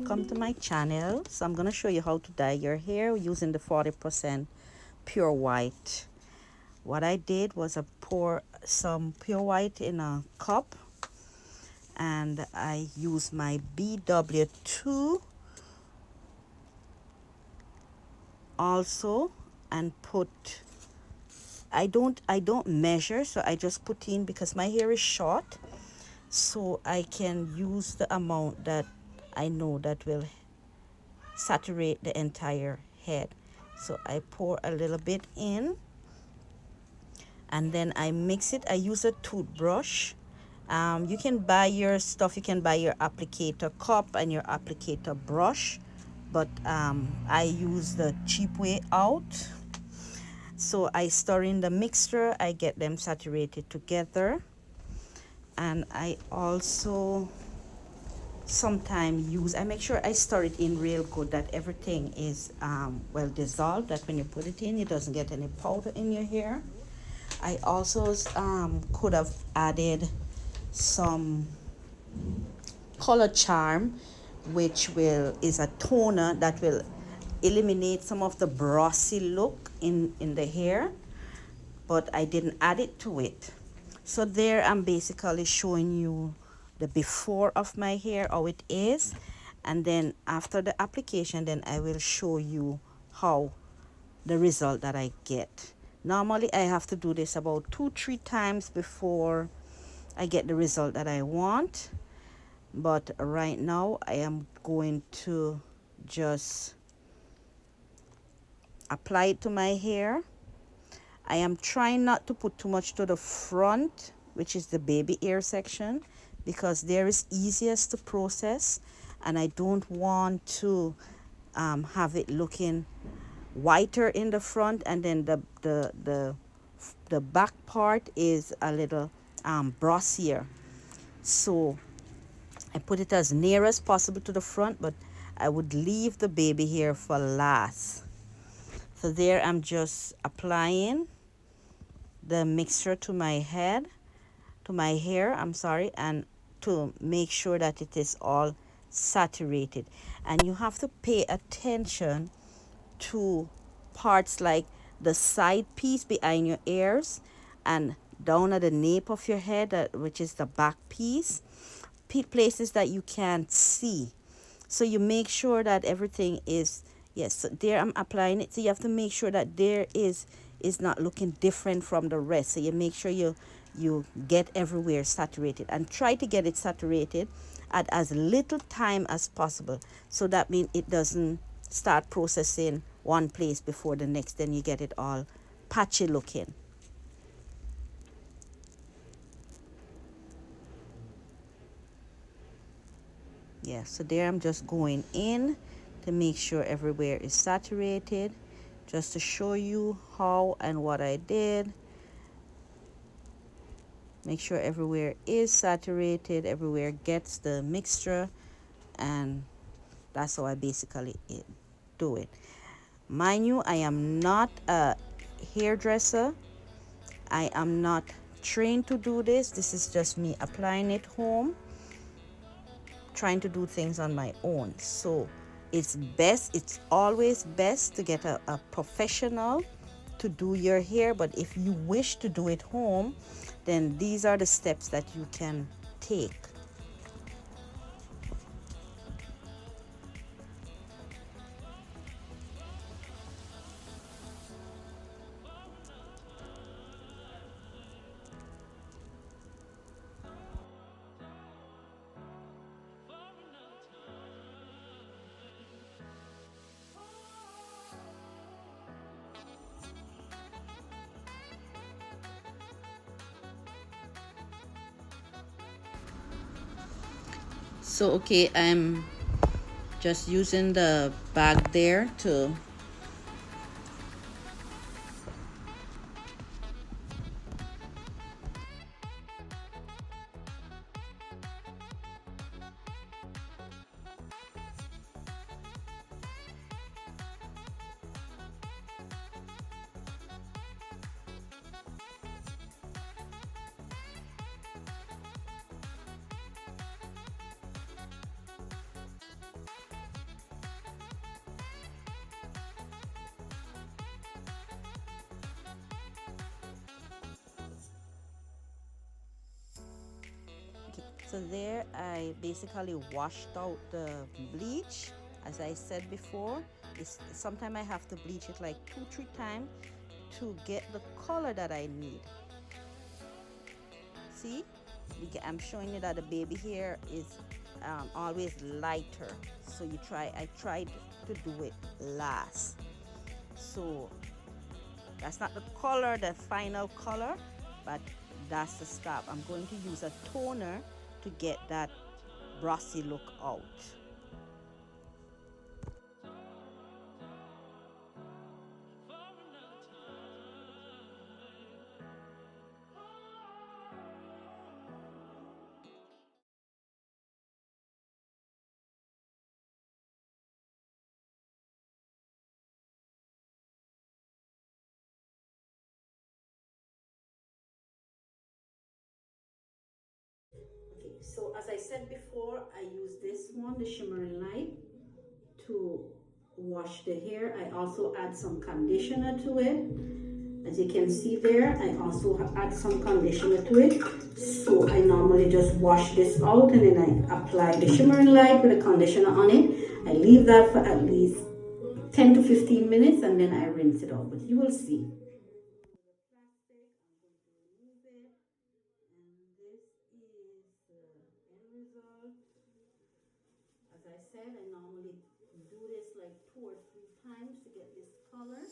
welcome to my channel. So I'm going to show you how to dye your hair using the 40% pure white. What I did was I pour some pure white in a cup and I use my BW2 also, and put I don't measure, so I just put in because my hair is short, so I can use the amount that I know that will saturate the entire head. So I pour a little bit in and then I mix it. I use a toothbrush. You can buy your stuff, you can buy your applicator cup and your applicator brush, but I use the cheap way out. So I stir in the mixture, I get them saturated together, and I also sometimes I make sure I stir it in real good, that everything is well dissolved, that when you put it in, it doesn't get any powder in your hair. I also could have added some color charm, which is a toner that will eliminate some of the brassy look in the hair, but I didn't add it to it. So there I'm basically showing you the before of my hair, how it is, and then after the application, then I will show you how the result that I get. Normally I have to do this about 2-3 times before I get the result that I want, but right now I am going to just apply it to my hair. I am trying not to put too much to the front, which is the baby hair section, because there is easiest to process, and I don't want to have it looking whiter in the front, and then the back part is a little brassier. So I put it as near as possible to the front, but I would leave the baby hair for last. So there I'm just applying the mixture to my head, to my hair, I'm sorry, and to make sure that it is all saturated. And you have to pay attention to parts like the side piece behind your ears and down at the nape of your head, which is the back piece, places that you can't see. So you make sure that everything is, yes, so there I'm applying it. So you have to make sure that there is not looking different from the rest. So you make sure you get everywhere saturated, and try to get it saturated at as little time as possible, so that means it doesn't start processing one place before the next, then you get it all patchy looking. Yeah, so there I'm just going in to make sure everywhere is saturated, just to show you how and what I did. Make sure everywhere is saturated, everywhere gets the mixture, and that's how I basically do it. Mind you, I am not a hairdresser. I am not trained to do this. This is just me applying it home, trying to do things on my own. So it's always best to get a professional to do your hair, but if you wish to do it home, then these are the steps that you can take. So okay, I'm just using the bag there to So there I basically washed out the bleach. As I said before, sometimes I have to bleach it like 2-3 times to get the color that I need. See, I'm showing you that the baby hair is always lighter, so I tried to do it last, so that's not the color, the final color, but that's the stop. I'm going to use a toner to get that brassy look out. Okay, so as I said before, I use this one, the shimmering light, to wash the hair. I also add some conditioner to it. As you can see there, I also add some conditioner to it. So I normally just wash this out and then I apply the shimmering light with the conditioner on it. I leave that for at least 10 to 15 minutes and then I rinse it out, but you will see. As I said, I normally do this like 2 or 3 times to get this color.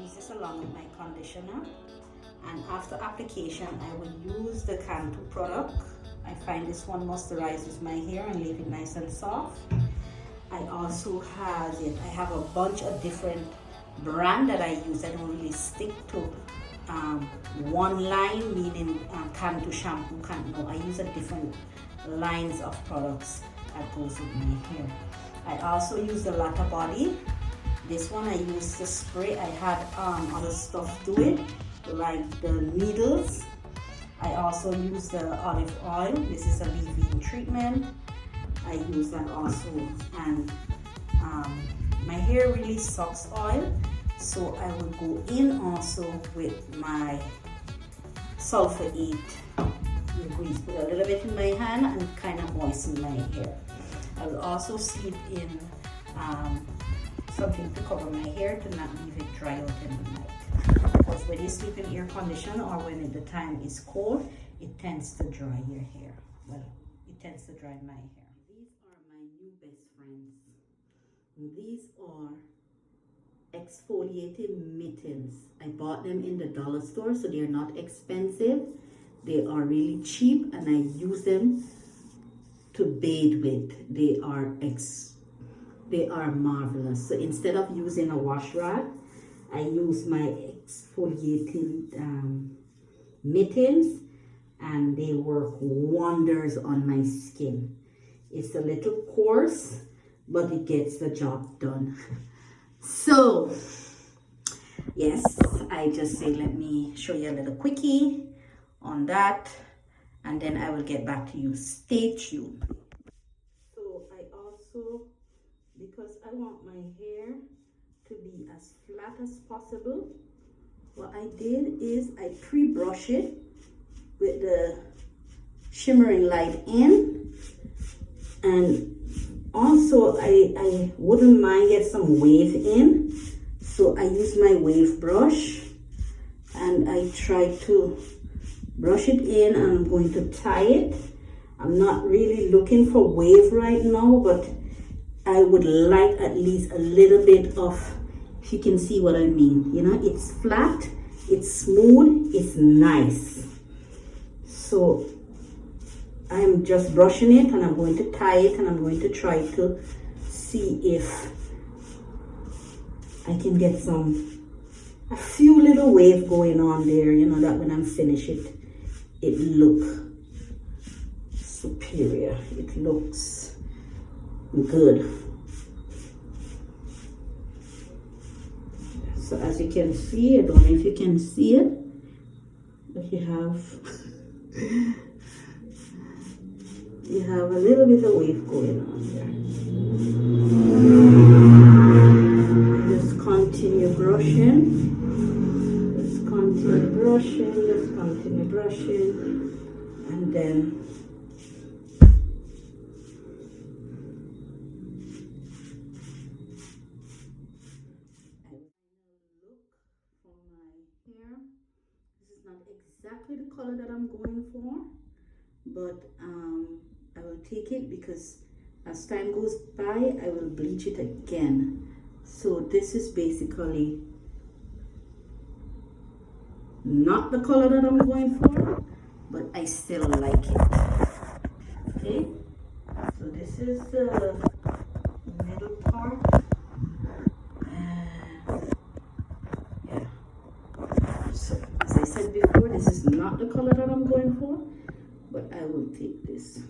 Use this along with my conditioner, and after application I will use the Cantu product. I find this one moisturizes my hair and leave it nice and soft. I also have a bunch of different brand that I use. I don't really stick to one line, meaning Cantu shampoo, Cantu. No, I use a different lines of products that goes with my hair. I also use the Latte Body. This one I use the spray. I had other stuff to it, like the needles. I also use the olive oil. This is a leave-in treatment. I use that also, and my hair really sucks oil, so I will go in also with my sulfate grease. Put a little bit in my hand and kind of moisten my hair. I will also sleep in something to cover my hair to not leave it dry out in the night. Because when you sleep in air condition or when the time is cold, it tends to dry your hair. Well, it tends to dry my hair. These are my new best friends. These are exfoliating mittens. I bought them in the dollar store, so they're not expensive. They are really cheap, and I use them to bathe with. They are marvelous. So instead of using a wash rag, I use my exfoliating mittens, and they work wonders on my skin. It's a little coarse, but it gets the job done. So yes, I just say let me show you a little quickie on that, and then I will get back to you. Stay tuned. So I also, because I want my hair to be as flat as possible, what I did is I pre-brush it with the shimmering light in, and also I wouldn't mind get some wave in, so I use my wave brush and I try to brush it in, and I'm going to tie it. I'm not really looking for wave right now, but I would like at least a little bit of, if you can see what I mean, you know, it's flat, it's smooth, it's nice. So I'm just brushing it, and I'm going to tie it, and I'm going to try to see if I can get a few little wave going on there, you know, that when I'm finished it look superior, it looks good. So as you can see, I don't know if you can see it, but you have a little bit of wave going on there. Just continue brushing. Just continue brushing. Just continue brushing. And then I will look for my hair. This is not exactly the color that I'm going for, but I will take it because as time goes by, I will bleach it again. So this is basically not the color that I'm going for, but I still like it. Okay, so this is the middle part. Yeah. So as I said before, this is not the color that I'm going for, but I will take this.